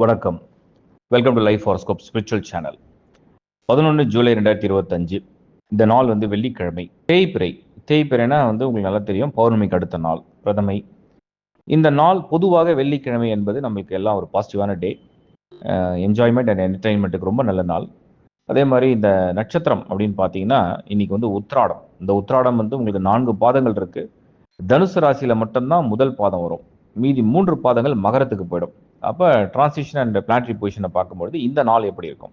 வணக்கம். Welcome to life horoscope spiritual channel. 11 July 2025 இந்த நாள் வெள்ளிக்கிழமை. தேய்பிறை. தேய்பிறைனா உங்களுக்கு நல்லா தெரியும், பௌர்ணமிக்கு அடுத்த நாள், பிரதமை. இந்த நாள் பொதுவாக வெள்ளிக்கிழமை என்பது நம்மளுக்கு எல்லாம் ஒரு பாசிட்டிவான டே. என்ஜாய்மெண்ட் அண்ட் என்டர்டெயின்மெண்ட்டுக்கு ரொம்ப நல்ல நாள். அதே மாதிரி இந்த நட்சத்திரம் அப்படின்னு பார்த்தீங்கன்னா இன்னைக்கு உத்திராடம். இந்த உத்திராடம் உங்களுக்கு 4 பாதங்கள் இருக்கு. தனுசு ராசியில மட்டும்தான் முதல் பாதம் வரும். மீதி 3 பாதங்கள் மகரத்துக்கு போயிடும். அப்போ டிரான்சிஷன் அண்ட் பிளானட்டரி பொசிஷனை பார்க்கும்பொழுது இந்த நாள் எப்படி இருக்கும்?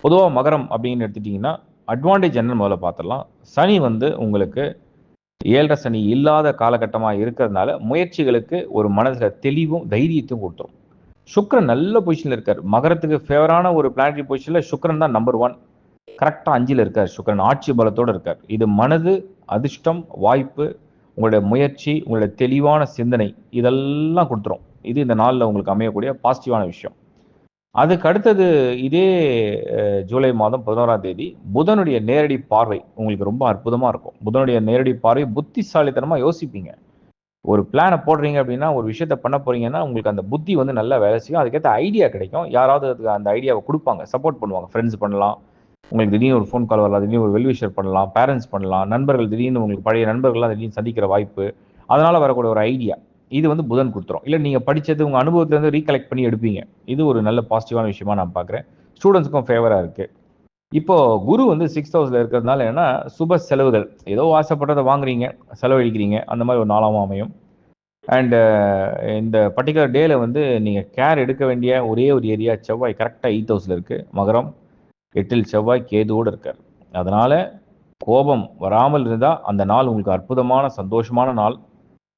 பொதுவாக மகரம் அப்படின்னு எடுத்துட்டிங்கன்னா அட்வான்டேஜ் என்னன்னு முதல்ல பார்த்துடலாம். சனி உங்களுக்கு 7.5 சனி இல்லாத காலகட்டமாக இருக்கிறதுனால முயற்சிகளுக்கு ஒரு மனதில் தெளிவும் தைரியத்தையும் கொடுத்துரும். சுக்கிரன் நல்ல பொசிஷனில் இருக்கார். மகரத்துக்கு ஃபேவரான ஒரு பிளானட்டரி பொசிஷனில் சுக்கிரன் தான் நம்பர் 1. கரெக்டாக 5ல் இருக்கார். சுக்கிரன் ஆட்சி பலத்தோடு இருக்கார். இது மனது, அதிர்ஷ்டம், வாய்ப்பு, உங்களுடைய முயற்சி, உங்களுடைய தெளிவான சிந்தனை இதெல்லாம் கொடுத்துரும். இது இந்த நாளில் உங்களுக்கு அமையக்கூடிய பாசிட்டிவான விஷயம். அதுக்கு அடுத்தது இதே ஜூலை மாதம் 11ஆம் தேதி புதனுடைய நேரடி பார்வை உங்களுக்கு ரொம்ப அற்புதமாக இருக்கும். புதனுடைய நேரடி பார்வை புத்திசாலித்தனமாக யோசிப்பீங்க. ஒரு பிளானை போடுறீங்க அப்படின்னா, ஒரு விஷயத்த பண்ண போறீங்கன்னா உங்களுக்கு அந்த புத்தி நல்லா வேலை செய்யும். அதுக்கேற்ற ஐடியா கிடைக்கும். யாராவது அதுக்கு அந்த ஐடியாவை கொடுப்பாங்க, சப்போர்ட் பண்ணுவாங்க. ஃப்ரெண்ட்ஸ் பண்ணலாம், உங்களுக்கு திடீர்னு ஒரு ஃபோன் கால் வரலாம், திடீர்னு ஒரு வெல்விஷர் பண்ணலாம், பேரண்ட்ஸ் பண்ணலாம், நண்பர்கள் திடீர்னு உங்களுக்கு பழைய நண்பர்கள்லாம் திடீர்னு சந்திக்கிற வாய்ப்பு, அதனால் வரக்கூடிய ஒரு ஐடியா இது புதன் கொடுத்துரும். இல்லை நீங்கள் படித்தது உங்கள் அனுபவத்திலேருந்து ரீகலெக்ட் பண்ணி எடுப்பீங்க. இது ஒரு நல்ல பாசிட்டிவான விஷயமா நான் பார்க்குறேன். ஸ்டூடெண்ட்ஸுக்கும் ஃபேவராக இருக்குது. இப்போது குரு 6th ஹவுஸில் இருக்கிறதுனால என்ன, சுப செலவுகள், ஏதோ ஆசைப்பட்டதை வாங்குறீங்க, செலவழிக்கிறீங்க, அந்த மாதிரி ஒரு நாளாகவும் அமையும். அண்டு இந்த பர்டிகுலர் டேல நீங்கள் கேர் எடுக்க வேண்டிய ஒரே ஒரு ஏரியா செவ்வாய் கரெக்டாக 8th ஹவுஸில் இருக்குது. மகரம் 8ல் செவ்வாய் கேதுவோடு இருக்கார். அதனால் கோபம் வராமல் இருந்தால் அந்த நாள் உங்களுக்கு அற்புதமான சந்தோஷமான நாள்.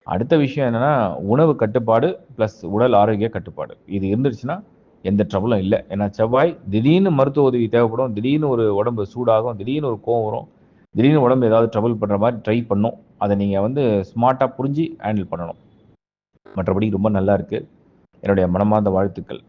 அடுத்த விஷயம் என்னென்னா, உணவு கட்டுப்பாடு ப்ளஸ் உடல் ஆரோக்கிய கட்டுப்பாடு இது இருந்துச்சுன்னா எந்த ட்ரபிளும் இல்லை. ஏன்னா செவ்வாய் திடீர்னு மருத்துவ உதவி தேவைப்படும், திடீர்னு ஒரு உடம்பு சூடாகும், திடீர்னு ஒரு கோவம் வரும், திடீர்னு உடம்பு ஏதாவது ட்ரபிள் பண்ணுற மாதிரி ட்ரை பண்ணும். அதை நீங்கள் ஸ்மார்ட்டாக புரிஞ்சு ஹேண்டில் பண்ணணும். மற்றபடி ரொம்ப நல்லா இருக்குது. என்னுடைய மனமார்ந்த வாழ்த்துக்கள்.